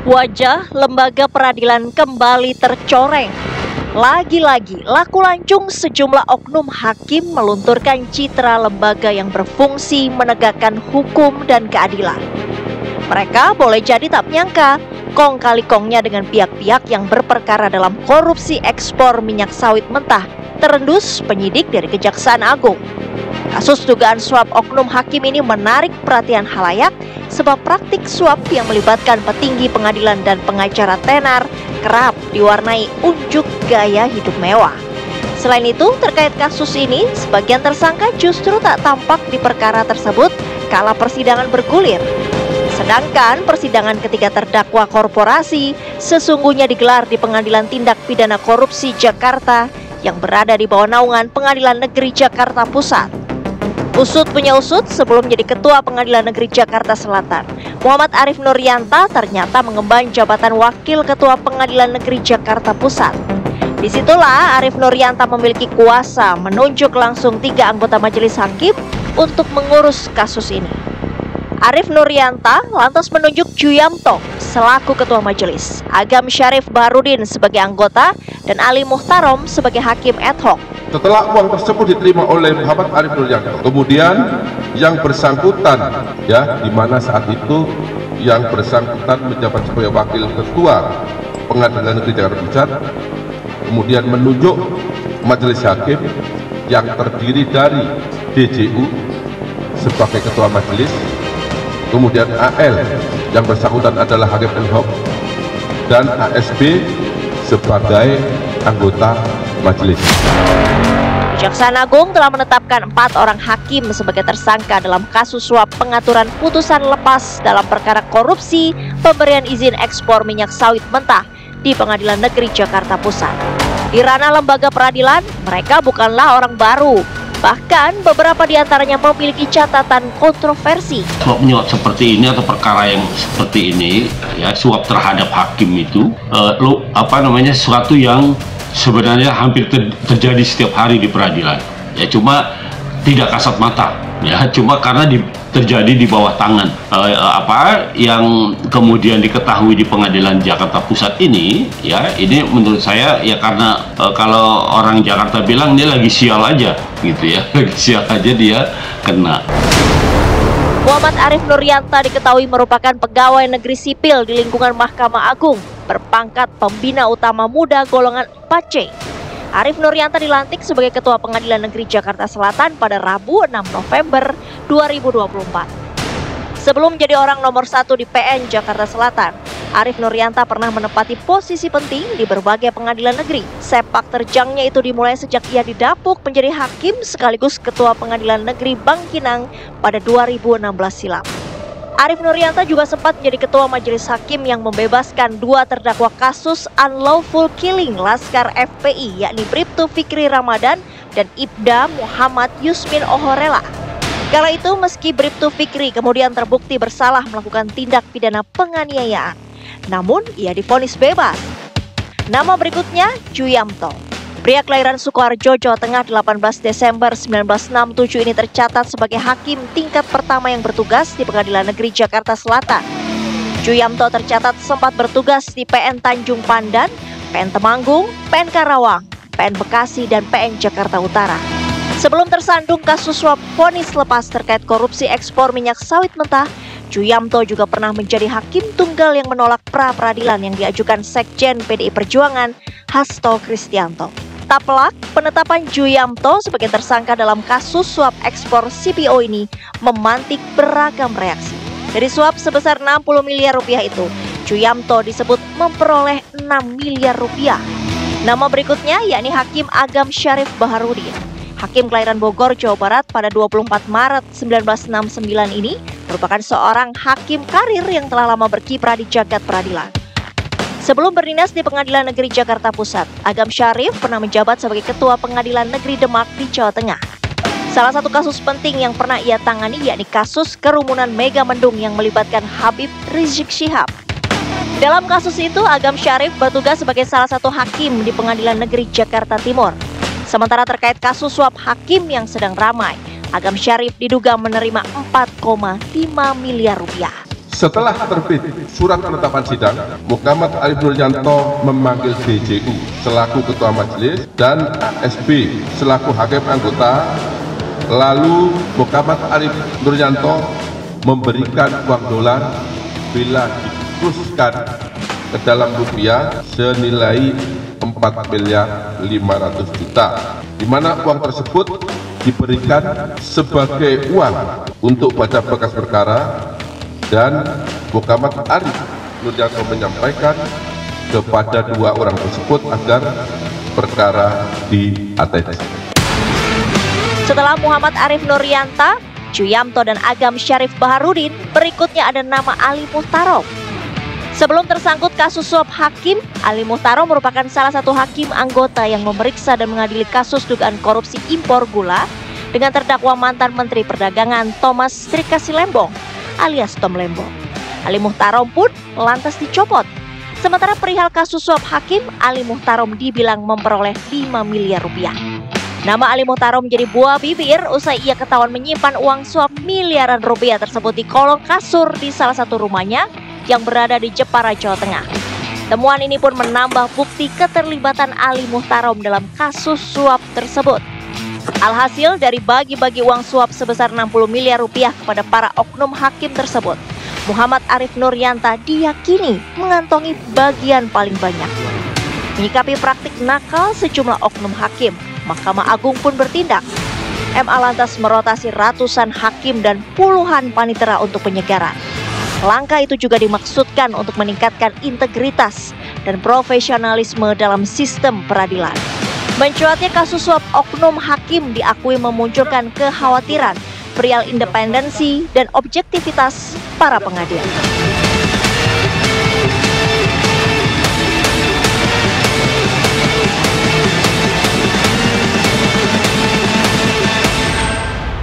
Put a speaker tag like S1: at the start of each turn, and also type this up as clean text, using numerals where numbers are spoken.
S1: Wajah lembaga peradilan kembali tercoreng. Lagi-lagi laku lancung sejumlah oknum hakim melunturkan citra lembaga yang berfungsi menegakkan hukum dan keadilan. Mereka boleh jadi tak menyangka kong kali kongnya dengan pihak-pihak yang berperkara dalam korupsi ekspor minyak sawit mentah terendus penyidik dari Kejaksaan Agung. Kasus dugaan suap oknum hakim ini menarik perhatian halayak sebab praktik suap yang melibatkan petinggi pengadilan dan pengacara tenar kerap diwarnai unjuk gaya hidup mewah. Selain itu, terkait kasus ini, sebagian tersangka justru tak tampak di perkara tersebut kala persidangan bergulir. Sedangkan persidangan ketiga terdakwa korporasi sesungguhnya digelar di Pengadilan Tindak Pidana Korupsi Jakarta yang berada di bawah naungan Pengadilan Negeri Jakarta Pusat. Usut punya usut, sebelum jadi Ketua Pengadilan Negeri Jakarta Selatan, Muhammad Arief Nurianta ternyata mengemban jabatan Wakil Ketua Pengadilan Negeri Jakarta Pusat. Disitulah Arief Nurianta memiliki kuasa menunjuk langsung 3 anggota majelis hakim untuk mengurus kasus ini. Arief Nurianta lantas menunjuk Juyamto selaku Ketua Majelis, Agam Syarif Baharudin sebagai anggota, dan Ali Muhtarom sebagai hakim ad hoc.
S2: Setelah uang tersebut diterima oleh Muhammad Arief Nurianta, kemudian yang bersangkutan, di mana saat itu yang bersangkutan menjabat sebagai Wakil Ketua Pengadilan Negeri Jakarta Pusat, kemudian menunjuk majelis hakim yang terdiri dari DJU sebagai Ketua Majelis, kemudian AL yang bersangkutan adalah hakim ad hoc, dan ASB sebagai anggota majelis.
S1: Kejaksaan Agung telah menetapkan 4 orang hakim sebagai tersangka dalam kasus suap pengaturan putusan lepas dalam perkara korupsi pemberian izin ekspor minyak sawit mentah di Pengadilan Negeri Jakarta Pusat. Di ranah lembaga peradilan, mereka bukanlah orang baru. Bahkan beberapa di antaranya memiliki catatan kontroversi.
S3: Suap menyuap seperti ini atau perkara yang seperti ini, suap terhadap hakim itu, sesuatu yang sebenarnya hampir terjadi setiap hari di peradilan. Cuma tidak kasat mata, cuma karena terjadi di bawah tangan. Yang kemudian diketahui di Pengadilan Jakarta Pusat ini, ini menurut saya karena kalau orang Jakarta bilang ini lagi sial aja, lagi sial aja dia kena.
S1: Muhammad Arief Nurianta diketahui merupakan pegawai negeri sipil di lingkungan Mahkamah Agung, berpangkat pembina utama muda golongan 4C. Arief Nurianta dilantik sebagai Ketua Pengadilan Negeri Jakarta Selatan pada Rabu 6 November 2024. Sebelum menjadi orang nomor 1 di PN Jakarta Selatan, Arief Nurianta pernah menempati posisi penting di berbagai pengadilan negeri. Sepak terjangnya itu dimulai sejak ia didapuk menjadi hakim sekaligus Ketua Pengadilan Negeri Bangkinang pada 2016 silam. Arief Nurianta juga sempat menjadi Ketua Majelis Hakim yang membebaskan 2 terdakwa kasus unlawful killing Laskar FPI, yakni Bribtu Fikri Ramadan dan Ibda Muhammad Yusmin Ohorela. Kala itu meski Bribtu Fikri kemudian terbukti bersalah melakukan tindak pidana penganiayaan, namun ia divonis bebas. Nama berikutnya Juyamto. Pria kelahiran Sukoharjo, Jawa Tengah 18 Desember 1967 ini tercatat sebagai hakim tingkat pertama yang bertugas di Pengadilan Negeri Jakarta Selatan. Juyamto tercatat sempat bertugas di PN Tanjung Pandan, PN Temanggung, PN Karawang, PN Bekasi, dan PN Jakarta Utara. Sebelum tersandung kasus suap vonis lepas terkait korupsi ekspor minyak sawit mentah, Juyamto juga pernah menjadi hakim tunggal yang menolak pra-peradilan yang diajukan Sekjen PDI Perjuangan Hasto Kristianto. Tak pelak, penetapan Juyamto sebagai tersangka dalam kasus suap ekspor CPO ini memantik beragam reaksi. Dari suap sebesar 60 miliar rupiah itu, Juyamto disebut memperoleh 6 miliar rupiah. Nama berikutnya yakni Hakim Agam Syarif Baharudin. Hakim kelahiran Bogor, Jawa Barat pada 24 Maret 1969 ini merupakan seorang hakim karir yang telah lama berkiprah di jagat peradilan. Sebelum berdinas di Pengadilan Negeri Jakarta Pusat, Agam Syarif pernah menjabat sebagai Ketua Pengadilan Negeri Demak di Jawa Tengah. Salah satu kasus penting yang pernah ia tangani yakni kasus kerumunan Mega Mendung yang melibatkan Habib Rizik Syihab. Dalam kasus itu, Agam Syarif bertugas sebagai salah satu hakim di Pengadilan Negeri Jakarta Timur. Sementara terkait kasus suap hakim yang sedang ramai, Agam Syarif diduga menerima 4,5 miliar rupiah.
S2: Setelah terbit surat penetapan sidang, Muhammad Arif Nuryanto memanggil DJU selaku ketua majelis dan ASB selaku hakim anggota. Lalu Muhammad Arif Nuryanto memberikan uang dolar bila dikurskan ke dalam rupiah senilai 4.500.000.000, di mana uang tersebut diberikan sebagai uang untuk baca berkas perkara, dan Muhammad Arif Nuryanto menyampaikan kepada dua orang tersebut agar perkara di-ATC.
S1: Setelah Muhammad Arif Nuryanto, Chuyamto dan Agam Syarif Baharudin, berikutnya ada nama Ali Muhtarom. Sebelum tersangkut kasus suap hakim, Ali Muhtarom merupakan salah satu hakim anggota yang memeriksa dan mengadili kasus dugaan korupsi impor gula dengan terdakwa mantan Menteri Perdagangan Thomas Trikasi Lembong alias Tom Lembong. Ali Muhtarom pun lantas dicopot. Sementara perihal kasus suap hakim, Ali Muhtarom dibilang memperoleh 5 miliar rupiah. Nama Ali Muhtarom menjadi buah bibir usai ia ketahuan menyimpan uang suap miliaran rupiah tersebut di kolong kasur di salah satu rumahnya yang berada di Jepara, Jawa Tengah. Temuan ini pun menambah bukti keterlibatan Ali Muhtarom dalam kasus suap tersebut. Alhasil dari bagi-bagi uang suap sebesar 60 miliar rupiah kepada para oknum hakim tersebut, Muhammad Arif Nuryanto diyakini mengantongi bagian paling banyak. Menyikapi praktik nakal sejumlah oknum hakim, Mahkamah Agung pun bertindak. MA lantas merotasi ratusan hakim dan puluhan panitera untuk penyegaran. Langkah itu juga dimaksudkan untuk meningkatkan integritas dan profesionalisme dalam sistem peradilan. Mencuatnya kasus suap oknum hakim diakui memunculkan kekhawatiran perihal independensi dan objektivitas para pengadil.